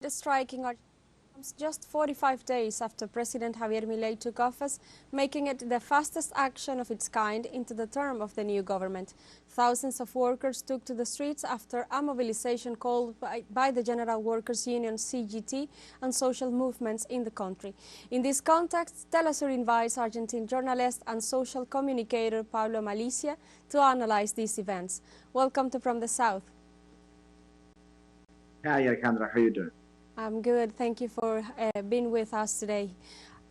The striking Argentina comes just 45 days after President Javier Milei took office, making it the fastest action of its kind into the term of the new government. Thousands of workers took to the streets after a mobilization called by the General Workers Union CGT and social movements in the country. In this context, teleSUR invites Argentine journalist and social communicator Pablo Malizzia to analyze these events. Welcome to From the South. Hi, Alejandra. How are you doing? I'm good. Thank you for being with us today.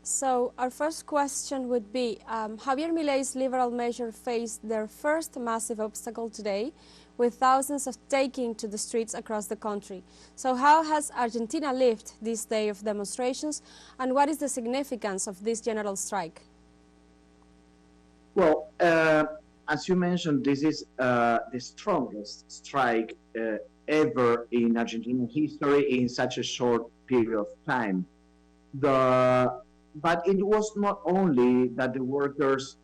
So our first question would be, Javier Milei's liberal measure faced their first massive obstacle today, with thousands of taking to the streets across the country. So how has Argentina lived this day of demonstrations, and what is the significance of this general strike? Well, as you mentioned, this is the strongest strike ever in Argentinian history in such a short period of time. But it was not only that the workers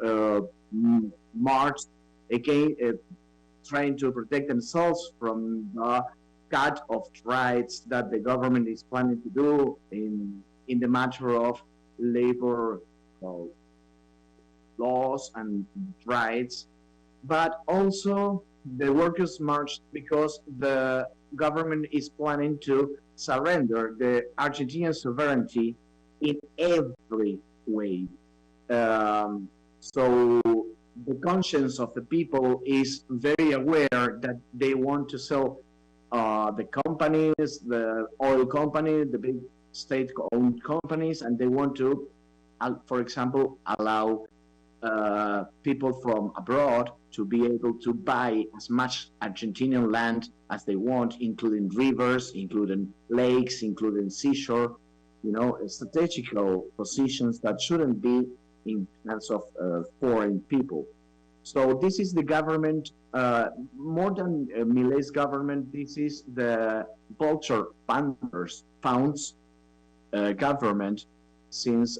marched again, trying to protect themselves from the cut of rights that the government is planning to do in the matter of labor laws and rights, but also the workers marched because the government is planning to surrender the Argentinian sovereignty in every way. So the conscience of the people is very aware that they want to sell the companies, the oil company, the big state-owned companies, and they want to, for example, allow people from abroad to be able to buy as much Argentinian land as they want, including rivers, including lakes, including seashore, strategical positions that shouldn't be in hands of foreign people. So this is the government, more than Milei's government, this is the vulture founds government, since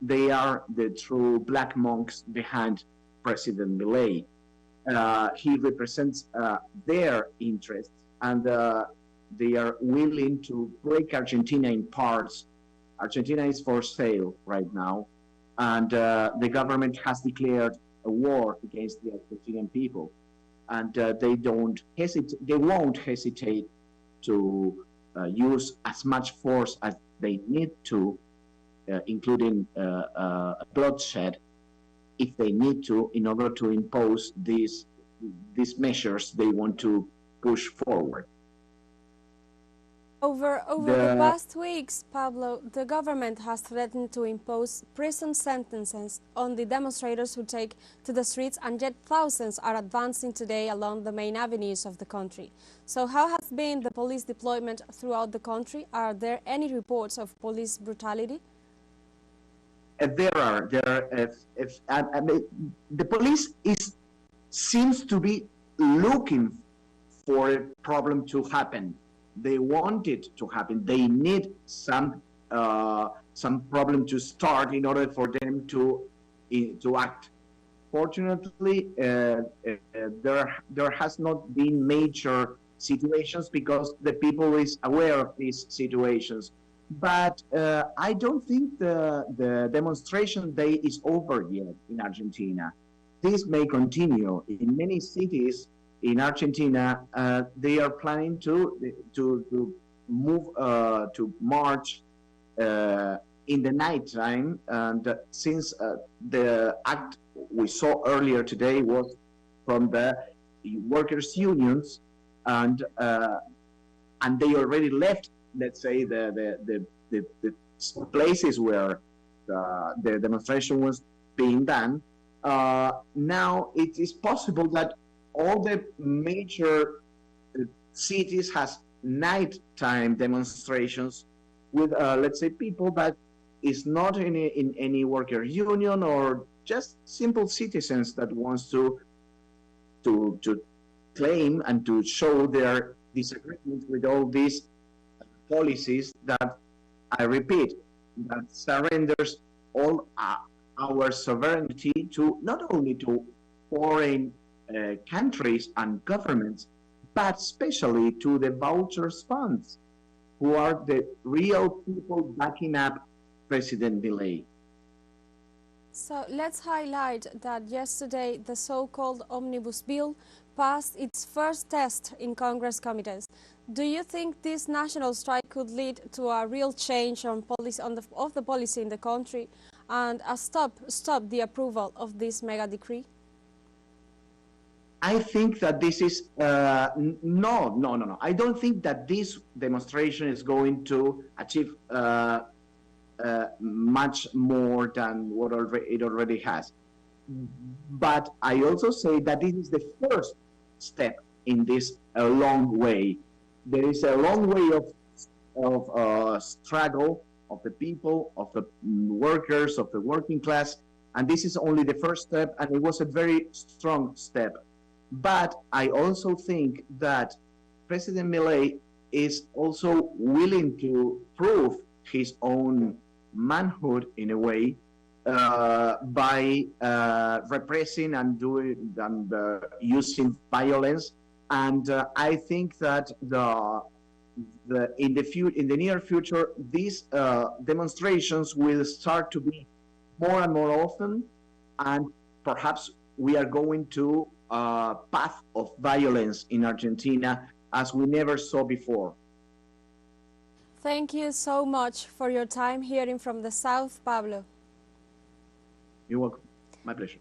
they are the true black monks behind President Milei. He represents their interests, and they are willing to break Argentina in parts. Argentina is for sale right now, and the government has declared a war against the Argentinian people, and they won't hesitate to use as much force as they need to, including bloodshed, if they need to, in order to impose these measures they want to push forward. Over the past weeks, Pablo, the government has threatened to impose prison sentences on the demonstrators who take to the streets, and yet thousands are advancing today along the main avenues of the country. So how has been the police deployment throughout the country? Are there any reports of police brutality? The police seems to be looking for a problem to happen. They want it to happen. They need some problem to start in order for them to act. Fortunately, there has not been major situations because the people is aware of these situations. But I don't think the demonstration day is over yet in Argentina. This may continue in many cities in Argentina. They are planning to move to march in the nighttime, and since the act we saw earlier today was from the workers' unions, and they already left, let's say, the places where the demonstration was being done. Now it is possible that all the major cities has nighttime demonstrations with, let's say, people that is not in any worker union, or just simple citizens that wants to claim and to show their disagreement with all these policies that, I repeat, that surrenders all our sovereignty to not only to foreign countries and governments, but especially to the vouchers funds. who are the real people backing up President Milei. So let's highlight that yesterday the so-called omnibus bill passed its first test in Congress committees. Do you think this national strike could lead to a real change of the policy in the country and stop the approval of this mega decree? I think that this is no. I don't think that this demonstration is going to achieve much more than what it already has. But I also say that this is the first step in this long way. There is a long way of struggle of the people, of the workers, of the working class, and this is only the first step, and it was a very strong step. But I also think that President Milei is also willing to prove his own manhood in a way by repressing and using violence. And I think that in the near future, these demonstrations will start to be more and more often, and perhaps we are going to a path of violence in Argentina as we never saw before. Thank you so much for your time hearing from the South, Pablo. You're welcome. My pleasure.